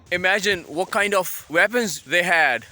Imagine what kind of weapons they had.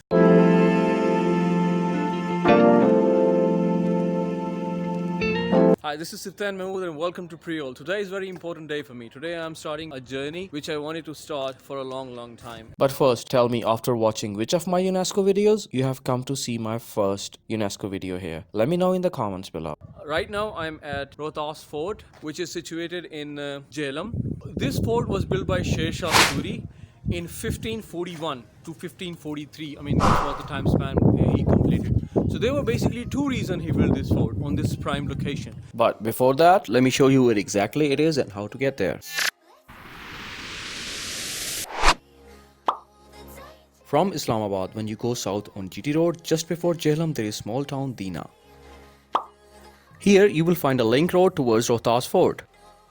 Hi, this is Sitan Mahmood and welcome to Priol. Today is a very important day for me. Today I'm starting a journey which I wanted to start for a long time. But first, tell me, after watching which of my UNESCO videos you have come to see my first UNESCO video here. Let me know in the comments below. Right now I'm at Rohtas Fort, which is situated in Jhelum. This fort was built by Sher Shar Suri in 1541 to 1543. I mean, this was the time span he completed. So there were basically two reasons he built this fort on this prime location. But before that, let me show you where exactly it is and how to get there. From Islamabad, when you go south on GT Road, just before Jhelum, there is small town Dina. Here you will find a link road towards Rohtas Fort.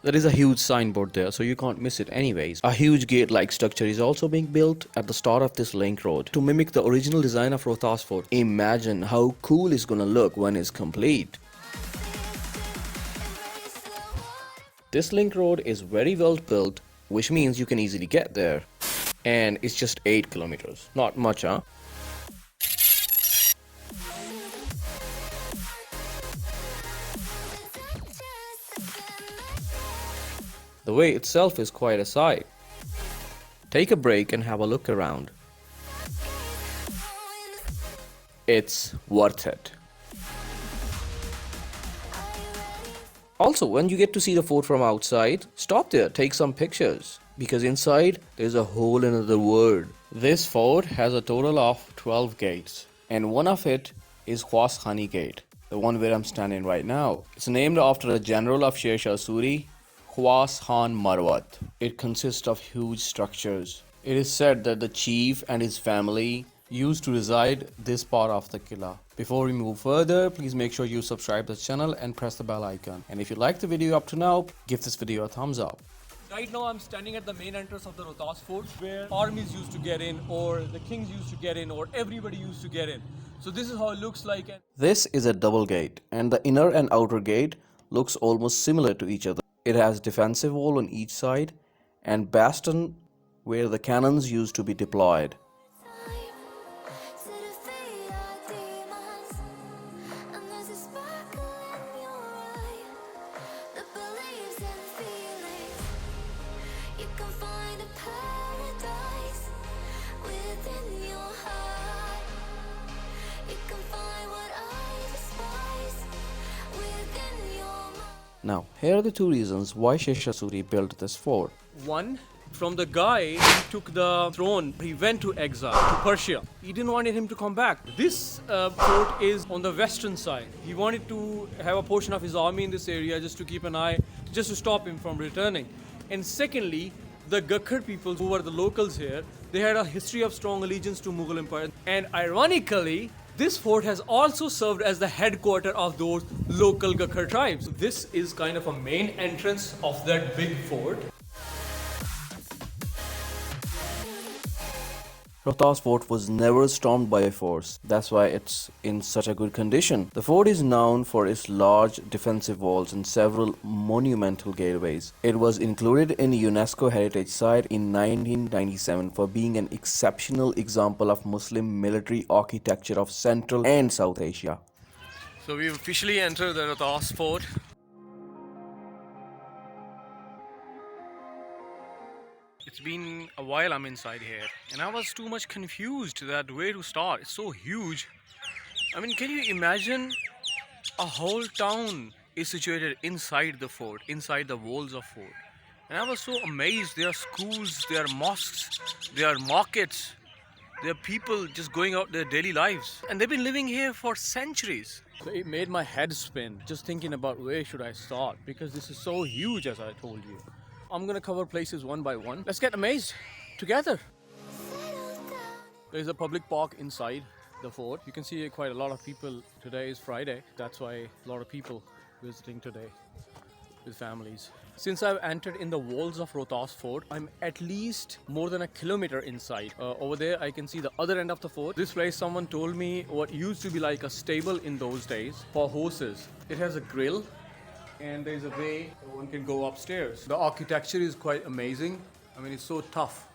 There is a huge signboard there, so you can't miss it anyways. A huge gate-like structure is also being built at the start of this link road to mimic the original design of Rohtas Fort. Imagine how cool it's gonna look when it's complete. This link road is very well built, which means you can easily get there. And it's just 8 kilometers. Not much, huh? The way itself is quite a sight. Take a break and have a look around. It's worth it. Also, when you get to see the fort from outside, stop there, take some pictures. Because inside, there's a whole another world. This fort has a total of 12 gates. And one of it is Khwas Khani Gate, the one where I'm standing right now. It's named after a general of Sher Shar Suri, Khwas Khan Marwat. It consists of huge structures. It is said that the chief and his family used to reside this part of the Qila. Before we move further, please make sure you subscribe to the channel and press the bell icon. And if you like the video up to now, give this video a thumbs up. Right now I'm standing at the main entrance of the Rohtas Fort, where armies used to get in, or the kings used to get in, or everybody used to get in. So this is how it looks like. This is a double gate, and the inner and outer gate looks almost similar to each other. It has defensive wall on each side and bastion where the cannons used to be deployed. Now, here are the two reasons why Sher Shar Suri built this fort. One, from the guy who took the throne, he went to exile to Persia. He didn't want him to come back. This fort is on the western side. He wanted to have a portion of his army in this area just to keep an eye, just to stop him from returning. And secondly, the Gakhar people who were the locals here, they had a history of strong allegiance to Mughal Empire. And ironically, this fort has also served as the headquarters of those local Gakhar tribes. This is kind of a main entrance of that big fort. Rohtas Fort was never stormed by a force. That's why it's in such a good condition. The fort is known for its large defensive walls and several monumental gateways. It was included in UNESCO Heritage Site in 1997 for being an exceptional example of Muslim military architecture of Central and South Asia. So we've officially entered the Rohtas Fort. It's been a while I'm inside here, and I was too much confused that where to start. It's so huge. I mean, can you imagine a whole town is situated inside the fort, inside the walls of fort? And I was so amazed. There are schools, there are mosques, there are markets, there are people just going out their daily lives. And they've been living here for centuries. So it made my head spin just thinking about where should I start, because this is so huge, as I told you. I'm gonna cover places one by one. Let's get amazed together. There's a public park inside the fort. You can see quite a lot of people. Today is Friday. That's why a lot of people visiting today with families. Since I've entered in the walls of Rohtas Fort, I'm at least more than a kilometer inside. Over there, I can see the other end of the fort. This place, someone told me, what used to be like a stable in those days for horses. It has a grill, and there's a way one can go upstairs. The architecture is quite amazing. I mean, it's so tough.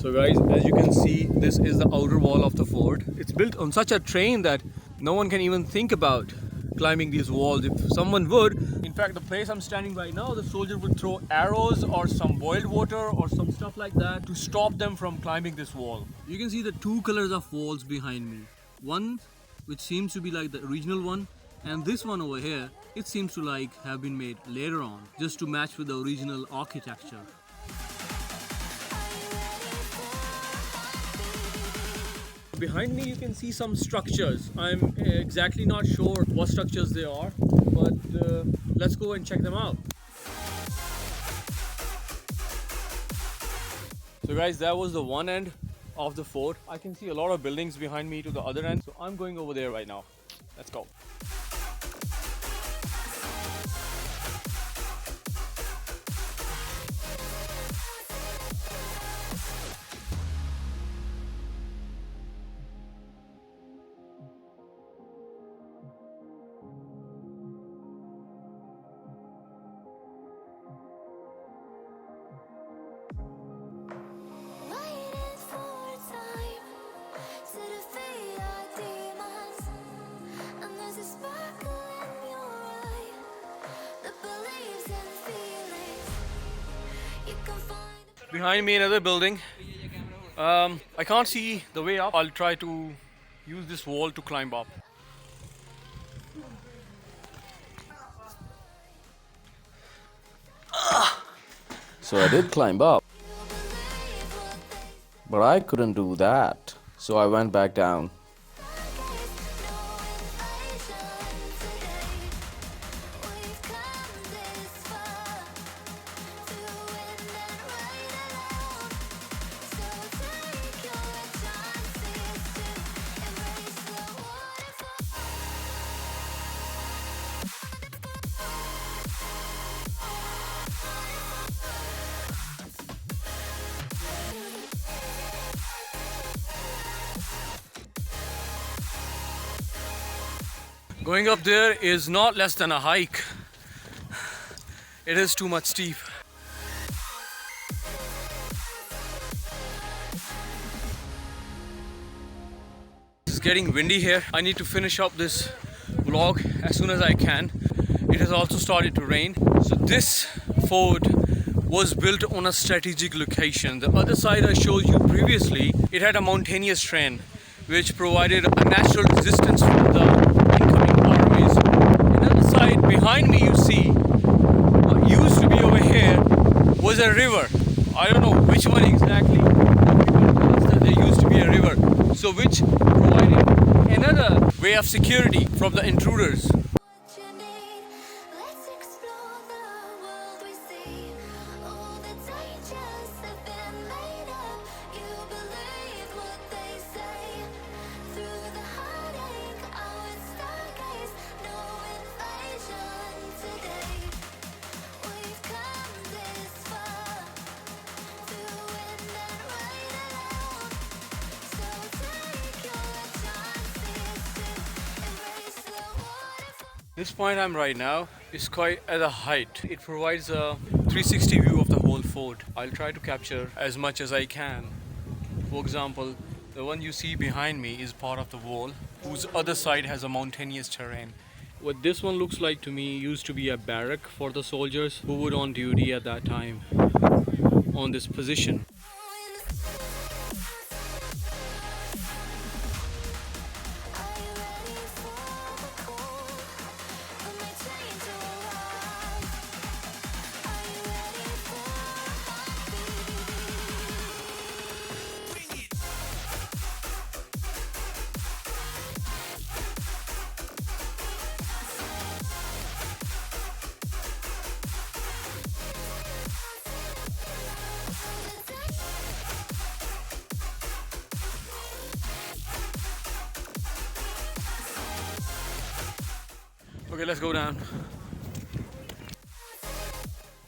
So guys, as you can see, this is the outer wall of the fort. It's built on such a terrain that no one can even think about climbing these walls. If someone would, in fact, the place I'm standing right now, the soldier would throw arrows or some boiled water or some stuff like that to stop them from climbing this wall. You can see the two colors of walls behind me. One which seems to be like the original one, and this one over here, it seems to like have been made later on just to match with the original architecture. Behind me you can see some structures. I'm exactly not sure what structures they are, but let's go and check them out. So guys, that was the one end of the fort. I can see a lot of buildings behind me to the other end, so I'm going over there right now. Let's go. Behind me another building. I can't see the way up. I'll try to use this wall to climb up. So I did climb up, but I couldn't do that. So I went back down. Going up there is not less than a hike. It is too much steep. It's getting windy here. I need to finish up this vlog as soon as I can. It has also started to rain. So this fort was built on a strategic location. The other side I showed you previously, it had a mountainous terrain which provided a natural resistance from the incoming armies. Another side behind me you see, used to be over here, was a river. I don't know which one exactly, but there used to be a river. So which provided another way of security from the intruders. This point I'm right now is quite at a height. It provides a 360 view of the whole fort. I'll try to capture as much as I can. For example, the one you see behind me is part of the wall, whose other side has a mountainous terrain. What this one looks like to me used to be a barrack for the soldiers who were on duty at that time on this position. Okay, let's go down.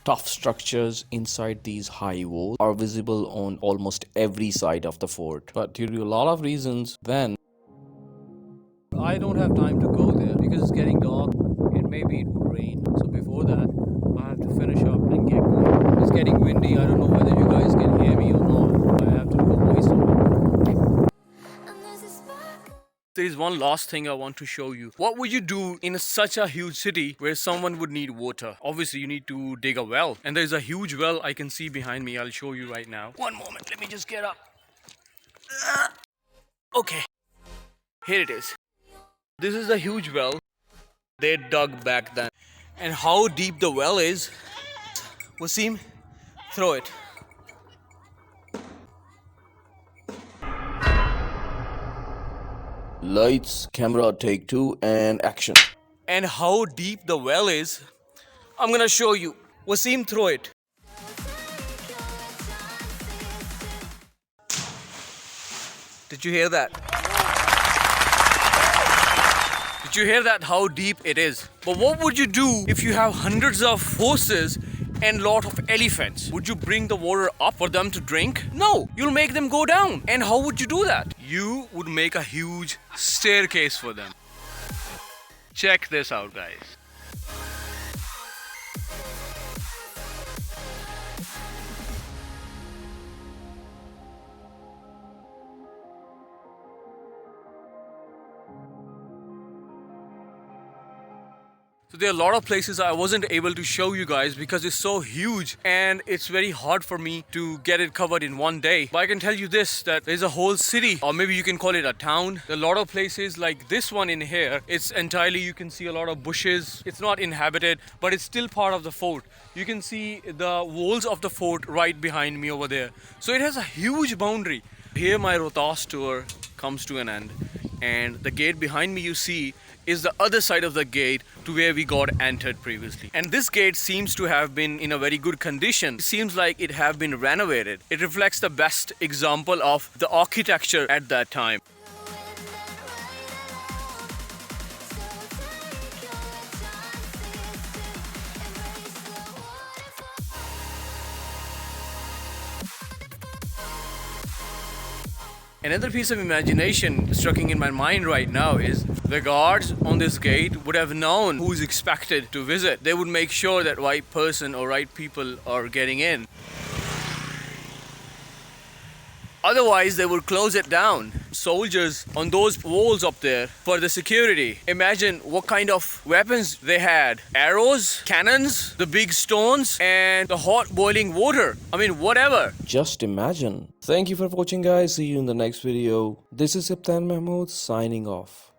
Tough structures inside these high walls are visible on almost every side of the fort. But due to a lot of reasons, then I don't have time to go there because it's getting dark and maybe it will rain. So before that, I have to finish up and get going. It's getting windy. I don't know whether you guys can hear me or not. I have to There is one last thing I want to show you. What would you do in such a huge city where someone would need water? Obviously, you need to dig a well. And there's a huge well I can see behind me. I'll show you right now. One moment, let me just get up. Okay, here it is. This is a huge well they dug back then. And how deep the well is, Wasim, throw it. Lights, camera, take two, and action. And how deep the well is, I'm gonna show you. Wasim, throw it. Did you hear that? Did you hear that? How deep it is? But what would you do if you have hundreds of horses and lot of elephants? Would you bring the water up for them to drink? No, you'll make them go down. And how would you do that? You would make a huge staircase for them. Check this out, guys. So there are a lot of places I wasn't able to show you guys because it's so huge and it's very hard for me to get it covered in one day. But I can tell you this, that there's a whole city, or maybe you can call it a town. There are a lot of places like this one in here. It's entirely, you can see a lot of bushes. It's not inhabited, but it's still part of the fort. You can see the walls of the fort right behind me over there. So it has a huge boundary. Here my Rohtas tour comes to an end. And the gate behind me you see is the other side of the gate to where we got entered previously. And this gate seems to have been in a very good condition. It seems like it have been renovated. It reflects the best example of the architecture at that time. Another piece of imagination striking in my mind right now is the guards on this gate would have known who's expected to visit. They would make sure that right person or right people are getting in. Otherwise, they would close it down. Soldiers on those walls up there for the security. Imagine what kind of weapons they had. Arrows, cannons, the big stones, and the hot boiling water. I mean, whatever. Just imagine. Thank you for watching, guys. See you in the next video. This is Kaptan Mahmood signing off.